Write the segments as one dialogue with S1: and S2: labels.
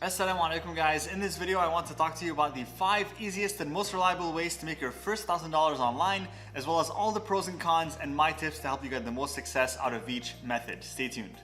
S1: Assalamu alaikum guys. In this video I want to talk to you about the 5 easiest and most reliable ways to make your first $1,000 online, as well as all the pros and cons and my tips to help you get the most success out of each method. Stay tuned.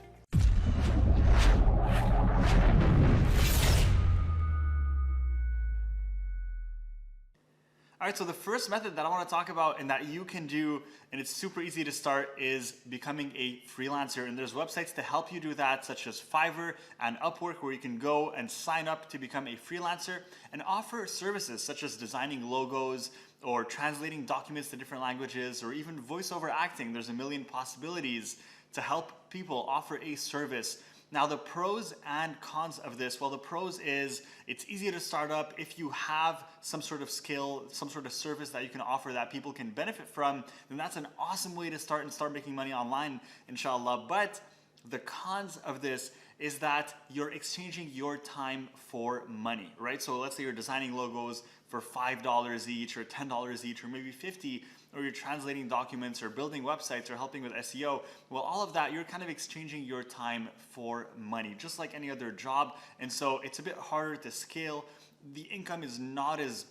S1: Alright, so the first method that I want to talk about and that you can do, and it's super easy to start, is becoming a freelancer. And there's websites to help you do that, such as Fiverr and Upwork, where you can go and sign up to become a freelancer and offer services such as designing logos or translating documents to different languages, or even voiceover acting. There's a million possibilities to help people offer a service. Now the pros and cons of this, well, the pros is it's easy to start up. If you have some sort of skill, some sort of service that you can offer that people can benefit from, then that's an awesome way to start and start making money online, inshallah. But the cons of this is that you're exchanging your time for money, right? So let's say you're designing logos for $5 each or $10 each or maybe 50, or you're translating documents or building websites or helping with SEO. Well, all of that, you're kind of exchanging your time for money, just like any other job. And so it's a bit harder to scale. The income is not as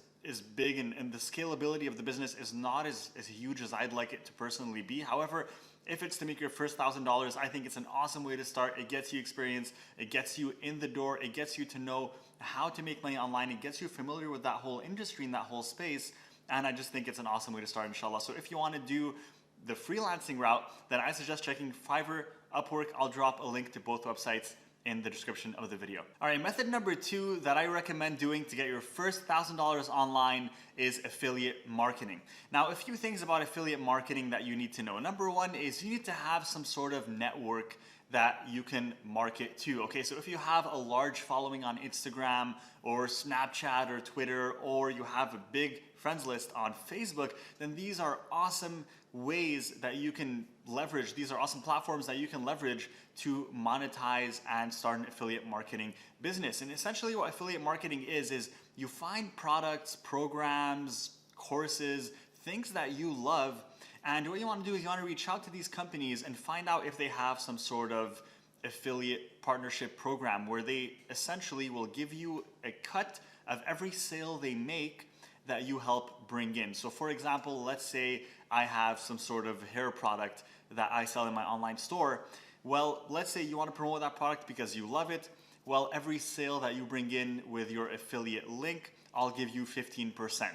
S1: big, and the scalability of the business is not as huge as I'd like it to personally be. However, if it's to make your first $1,000, I think it's an awesome way to start. It gets you experience, it gets you in the door, it gets you to know how to make money online, it gets you familiar with that whole industry and that whole space. And I just think it's an awesome way to start, inshallah. So if you want to do the freelancing route, then I suggest checking Fiverr, Upwork. I'll drop a link to both websites in the description of the video. All right, method number 2 that I recommend doing to get your first $1,000 online is affiliate marketing. Now, a few things about affiliate marketing that you need to know. Number 1 is you need to have some sort of network that you can market to. Okay, so if you have a large following on Instagram or Snapchat or Twitter, or you have a big friends list on Facebook, then these are awesome ways that you can leverage. These are awesome platforms that you can leverage to monetize and start an affiliate marketing business. And essentially what affiliate marketing is you find products, programs, courses, things that you love, and what you want to do is you want to reach out to these companies and find out if they have some sort of affiliate partnership program where they essentially will give you a cut of every sale they make that you help bring in. So for example, let's say I have some sort of hair product that I sell in my online store. Well, let's say you want to promote that product because you love it. Well, every sale that you bring in with your affiliate link, I'll give you 15%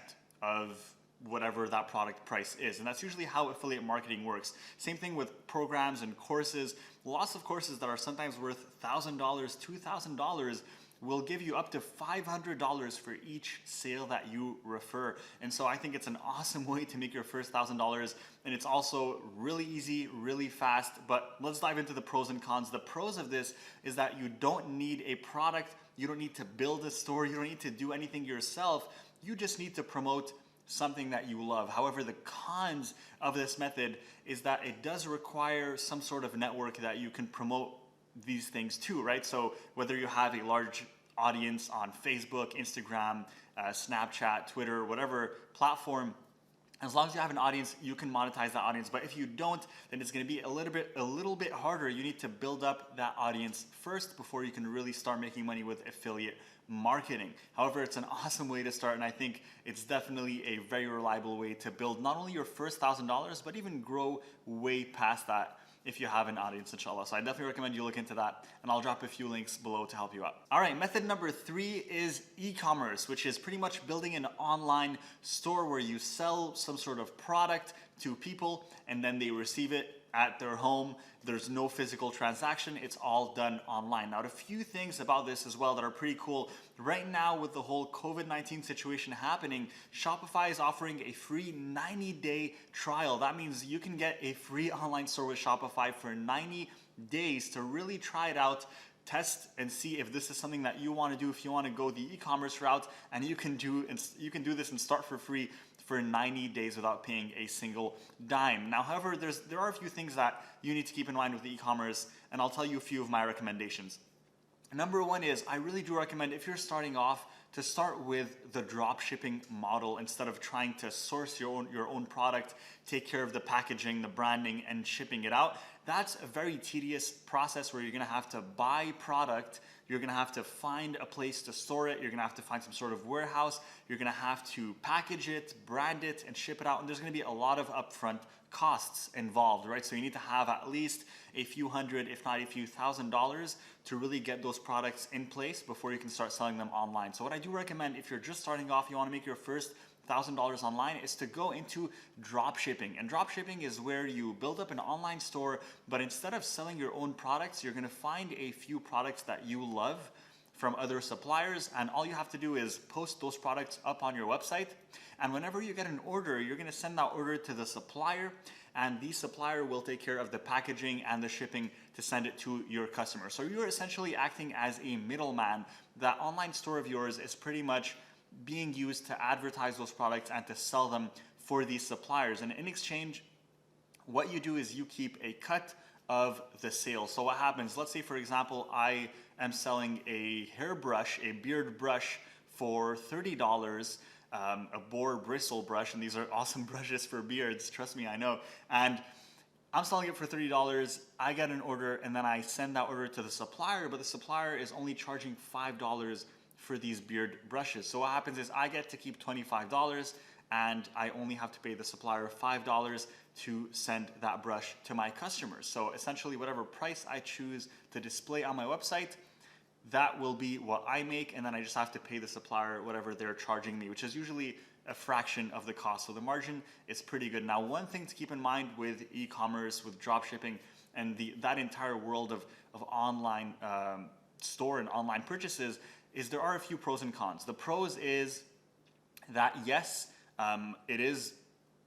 S1: of whatever that product price is. And that's usually how affiliate marketing works. Same thing with programs and courses. Lots of courses that are sometimes worth $1,000, $2,000 will give you up to $500 for each sale that you refer. And so I think it's an awesome way to make your first $1,000, and it's also really easy, really fast. But let's dive into the pros and cons. The pros of this is that you don't need a product, you don't need to build a store, you don't need to do anything yourself. You just need to promote something that you love. However, the cons of this method is that it does require some sort of network that you can promote these things to, right? So whether you have a large audience on Facebook, Instagram, Snapchat, Twitter, whatever platform, as long as you have an audience, you can monetize that audience. But if you don't, then it's going to be a little bit harder. You need to build up that audience first before you can really start making money with affiliate marketing. However, it's an awesome way to start, and I think it's definitely a very reliable way to build not only your first $1,000, but even grow way past that if you have an audience, inshallah. So I definitely recommend you look into that, and I'll drop a few links below to help you out. All right, method number 3 is e-commerce, which is pretty much building an online store where you sell some sort of product to people and then they receive it at their home. There's no physical transaction, it's all done online. Now, a few things about this as well that are pretty cool. Right now, with the whole COVID-19 situation happening, Shopify is offering a free 90-day trial. That means you can get a free online store with Shopify for 90 days to really try it out, test and see if this is something that you want to do, if you want to go the e-commerce route, and you can do this and start for free for 90 days without paying a single dime. Now, however, there are a few things that you need to keep in mind with e-commerce, and I'll tell you a few of my recommendations. Number 1 is I really do recommend, if you're starting off, to start with the drop shipping model instead of trying to source your own product, take care of the packaging, the branding, and shipping it out. that's a very tedious process where you're going to have to buy product, you're going to have to find a place to store it, you're going to have to find some sort of warehouse, you're going to have to package it, brand it, and ship it out, and there's going to be a lot of upfront costs involved, right? So you need to have at least a few hundred, if not a few $1,000s to really get those products in place before you can start selling them online. So what I do recommend, if you're just starting off, you want to make your first $1,000 online, is to go into drop shipping. And drop shipping is where you build up an online store, but instead of selling your own products, you're going to find a few products that you love from other suppliers, and all you have to do is post those products up on your website, and whenever you get an order, you're going to send that order to the supplier, and the supplier will take care of the packaging and the shipping to send it to your customer. So you're essentially acting as a middleman. That online store of yours is pretty much being used to advertise those products and to sell them for these suppliers, and in exchange, what you do is you keep a cut of the sale. So what happens, let's say for example, I am selling a hairbrush, a beard brush for $30, a boar bristle brush, and these are awesome brushes for beards, trust me, I know. And I'm selling it for $30, I get an order, and then I send that order to the supplier, but the supplier is only charging $5 for these beard brushes. So what happens is I get to keep $25, and I only have to pay the supplier $5 to send that brush to my customers. So essentially whatever price I choose to display on my website, that will be what I make, and then I just have to pay the supplier whatever they're charging me, which is usually a fraction of the cost. So the margin is pretty good. Now, one thing to keep in mind with e-commerce, with dropshipping, and that entire world of online store and online purchases is there are a few pros and cons. The pros is that yes, it is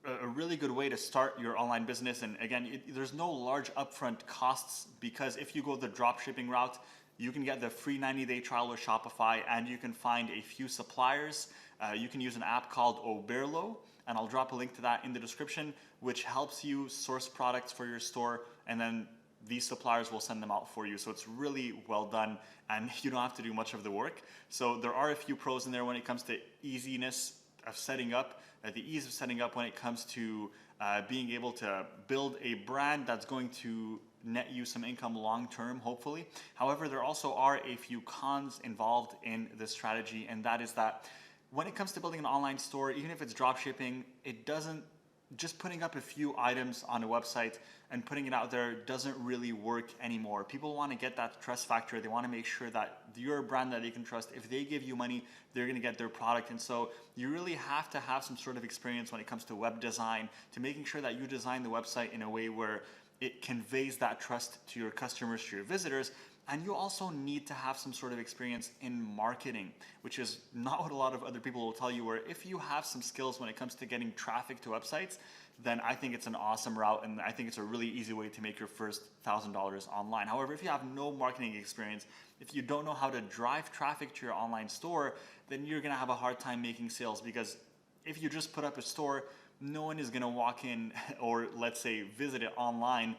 S1: a really good way to start your online business, and again, there's no large upfront costs, because if you go the drop shipping route, you can get the free 90-day trial with Shopify, and you can find a few suppliers. You can use an app called Oberlo, and I'll drop a link to that in the description, which helps you source products for your store, and then these suppliers will send them out for you. So it's really well done, and you don't have to do much of the work. So there are a few pros in there when it comes to easiness of setting up, the ease of setting up when it comes to being able to build a brand that's going to net you some income long term, hopefully. However, there also are a few cons involved in this strategy, and that is that when it comes to building an online store, even if it's drop shipping, it doesn't, just putting up a few items on a website and putting it out there doesn't really work anymore. People want to get that trust factor. They want to make sure that you're a brand that they can trust. If they give you money, they're going to get their product. And so you really have to have some sort of experience when it comes to web design, to making sure that you design the website in a way where it conveys that trust to your customers, to your visitors. And you also need to have some sort of experience in marketing, which is not what a lot of other people will tell you, where if you have some skills when it comes to getting traffic to websites, then I think it's an awesome route, and I think it's a really easy way to make your first $1,000 online. However, if you have no marketing experience, if you don't know how to drive traffic to your online store, then you're gonna have a hard time making sales, because if you just put up a store, no one is gonna walk in or let's say visit it online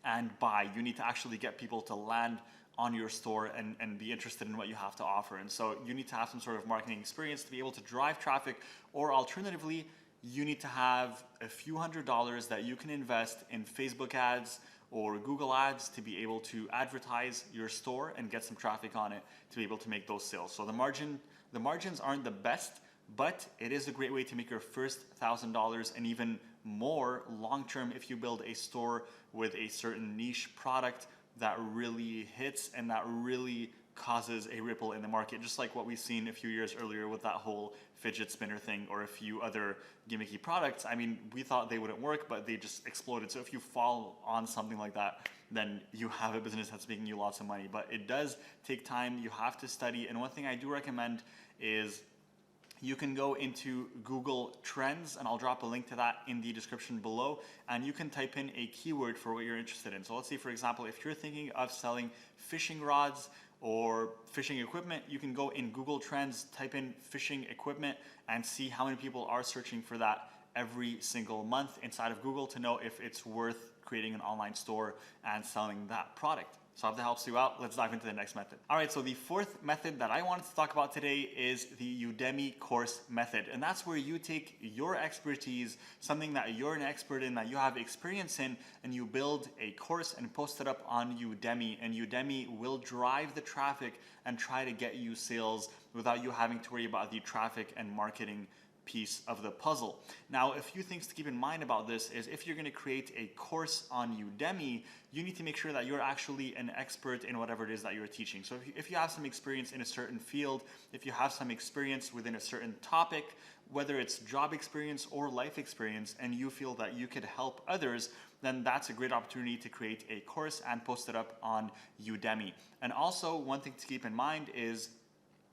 S1: and buy. You need to actually get people to land on your store and be interested in what you have to offer. And so you need to have some sort of marketing experience to be able to drive traffic, or alternatively, you need to have a few $100s that you can invest in Facebook ads or Google ads to be able to advertise your store and get some traffic on it to be able to make those sales. So the margins aren't the best, but it is a great way to make your first $1,000 and even more long-term if you build a store with a certain niche product that really hits and that really causes a ripple in the market, just like what we've seen a few years earlier with that whole fidget spinner thing or a few other gimmicky products. I mean, we thought they wouldn't work, but they just exploded. So if you fall on something like that, then you have a business that's making you lots of money. But it does take time. You have to study. And one thing I do recommend is you can go into Google Trends, and I'll drop a link to that in the description below, and you can type in a keyword for what you're interested in. So let's say, for example, if you're thinking of selling fishing rods or fishing equipment, you can go in Google Trends, type in fishing equipment, and see how many people are searching for that every single month inside of Google to know if it's worth creating an online store and selling that product. So I hope that helps you out. Let's dive into the next method. All right, so the fourth method that I wanted to talk about today is the Udemy course method. And that's where you take your expertise, something that you're an expert in, that you have experience in, and you build a course and post it up on Udemy. And Udemy will drive the traffic and try to get you sales without you having to worry about the traffic and marketing piece of the puzzle. Now, a few things to keep in mind about this is if you're going to create a course on Udemy, you need to make sure that you're actually an expert in whatever it is that you're teaching. So if you have some experience in a certain field, if you have some experience within a certain topic, whether it's job experience or life experience, and you feel that you could help others, then that's a great opportunity to create a course and post it up on Udemy. And also, one thing to keep in mind is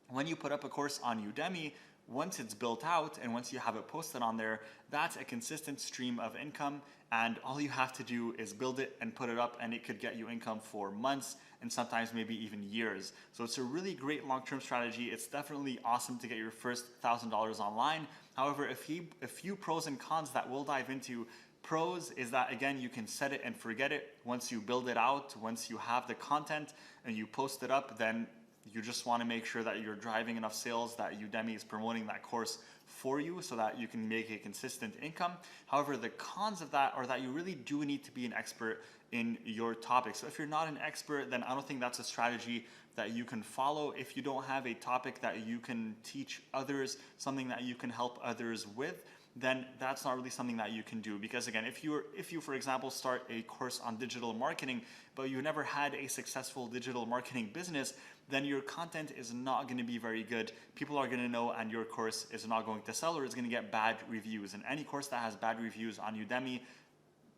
S1: when you put up a course on Udemy, once it's built out and once you have it posted on there, that's a consistent stream of income, and all you have to do is build it and put it up, and it could get you income for months and sometimes maybe even years. So it's a really great long-term strategy. It's definitely awesome to get your first $1,000 online. However, a few pros and cons that we'll dive into. Pros is that, again, you can set it and forget it. Once you build it out, once you have the content and you post it up, then you just want to make sure that you're driving enough sales, that Udemy is promoting that course for you so that you can make a consistent income. However, the cons of that are that you really do need to be an expert in your topic. So if you're not an expert, then I don't think that's a strategy that you can follow. If you don't have a topic that you can teach others, something that you can help others with, then that's not really something that you can do. Because again, if you for example start a course on digital marketing, but you never had a successful digital marketing business, then your content is not going to be very good. People are going to know, and your course is not going to sell, or it's going to get bad reviews. And any course that has bad reviews on Udemy,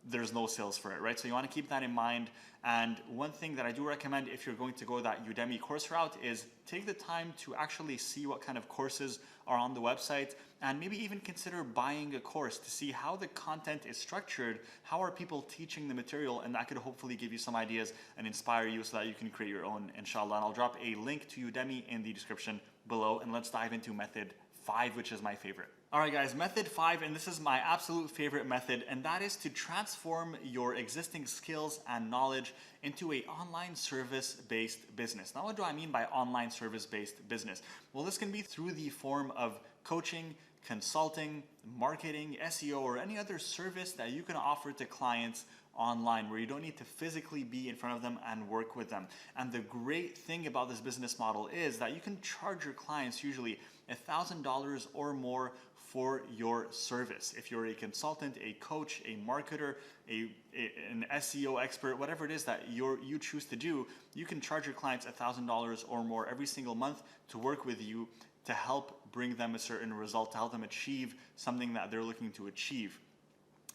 S1: there's no sales for it, right? So you want to keep that in mind. And one thing that I do recommend if you're going to go that Udemy course route is take the time to actually see what kind of courses are on the website, and maybe even consider buying a course to see how the content is structured, how are people teaching the material, and that could hopefully give you some ideas and inspire you so that you can create your own, inshallah. And I'll drop a link to Udemy in the description below, and let's dive into method 5, which is my favorite. All right, guys, method 5, and this is my absolute favorite method, and that is to transform your existing skills and knowledge into an online service-based business. Now, what do I mean by online service-based business? Well, this can be through the form of coaching, consulting, marketing, SEO, or any other service that you can offer to clients online where you don't need to physically be in front of them and work with them. And the great thing about this business model is that you can charge your clients usually $1,000 or more for your service. If you're a consultant, a coach, a marketer, an SEO expert, whatever it is that you choose to do, you can charge your clients $1,000 or more every single month to work with you to help bring them a certain result, to help them achieve something that they're looking to achieve.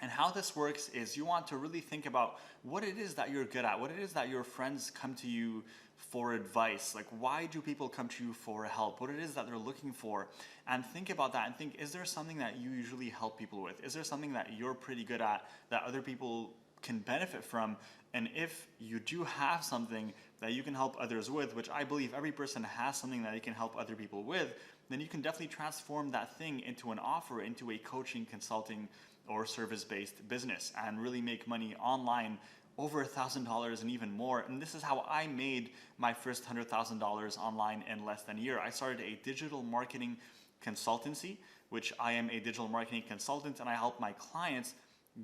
S1: And how this works is you want to really think about what it is that you're good at, what it is that your friends come to you for advice. Like, why do people come to you for help? What it is that they're looking for. And think about that and think, is there something that you usually help people with? Is there something that you're pretty good at that other people can benefit from? And if you do have something that you can help others with, which I believe every person has something that they can help other people with, then you can definitely transform that thing into an offer, into a coaching, consulting, or service-based business and really make money online over $1,000 and even more. And this is how I made my first $100,000 online in less than a year. I started a digital marketing consultancy, which I am a digital marketing consultant, and I help my clients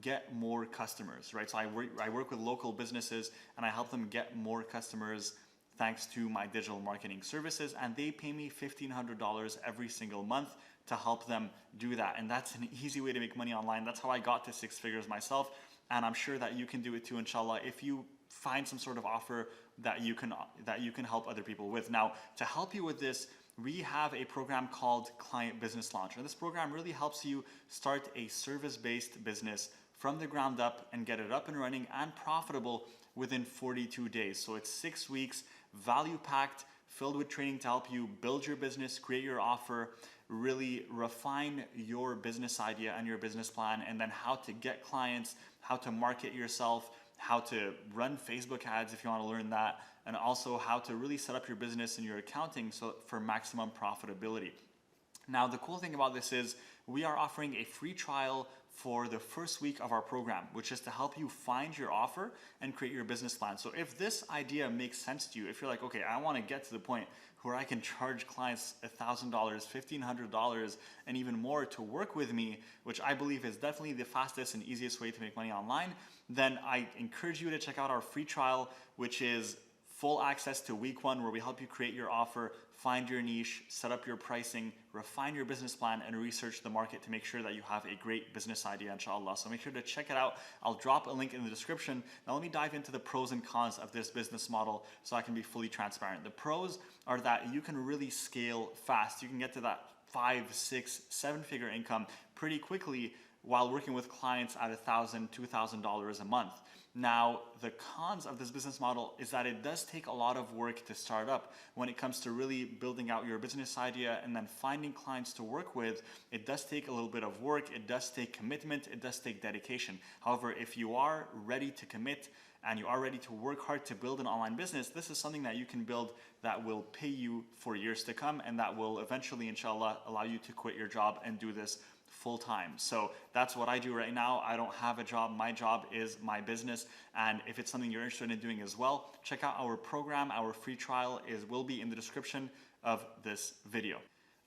S1: get more customers, right? So I work with local businesses and I help them get more customers thanks to my digital marketing services, and they pay me $1,500 every single month to help them do that. And that's an easy way to make money online. That's how I got to 6 figures myself, and I'm sure that you can do it too, inshallah, if you find some sort of offer that you can help other people with. Now, to help you with this, we have a program called Client Business Launcher. This program really helps you start a service-based business from the ground up and get it up and running and profitable within 42 days. So it's 6 weeks, value-packed, filled with training to help you build your business, create your offer, really refine your business idea and your business plan, and then how to get clients, how to market yourself, how to run Facebook ads if you want to learn that, and also how to really set up your business and your accounting for maximum profitability. Now, the cool thing about this is we are offering a free trial for the first week of our program, which is to help you find your offer and create your business plan. So if this idea makes sense to you, if you're like, okay, I want to get to the point where I can charge clients $1,000, $1,500, and even more to work with me, which I believe is definitely the fastest and easiest way to make money online, then I encourage you to check out our free trial, which is full access to week 1, where we help you create your offer, find your niche, set up your pricing, refine your business plan, and research the market to make sure that you have a great business idea, inshallah. So make sure to check it out. I'll drop a link in the description. Now let me dive into the pros and cons of this business model so I can be fully transparent. The pros are that you can really scale fast. You can get to that 5, 6, 7-figure income pretty quickly while working with clients at $1,000, $2,000 a month. Now, the cons of this business model is that it does take a lot of work to start up. When it comes to really building out your business idea and then finding clients to work with, it does take a little bit of work, it does take commitment, it does take dedication. However, if you are ready to commit and you are ready to work hard to build an online business, this is something that you can build that will pay you for years to come, and that will eventually, inshallah, allow you to quit your job and do this full time. So that's what I do right now. I don't have a job. My job is my business. And if it's something you're interested in doing as well, check out our program. Our free trial will be in the description of this video.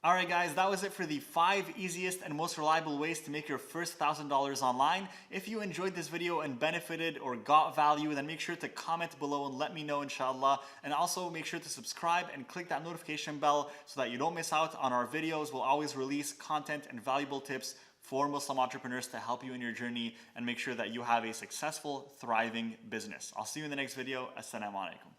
S1: All right, guys, that was it for the 5 easiest and most reliable ways to make your first $1,000 online. If you enjoyed this video and benefited or got value, then make sure to comment below and let me know, inshallah. And also make sure to subscribe and click that notification bell so that you don't miss out on our videos. We'll always release content and valuable tips for Muslim entrepreneurs to help you in your journey and make sure that you have a successful, thriving business. I'll see you in the next video. Assalamu alaikum.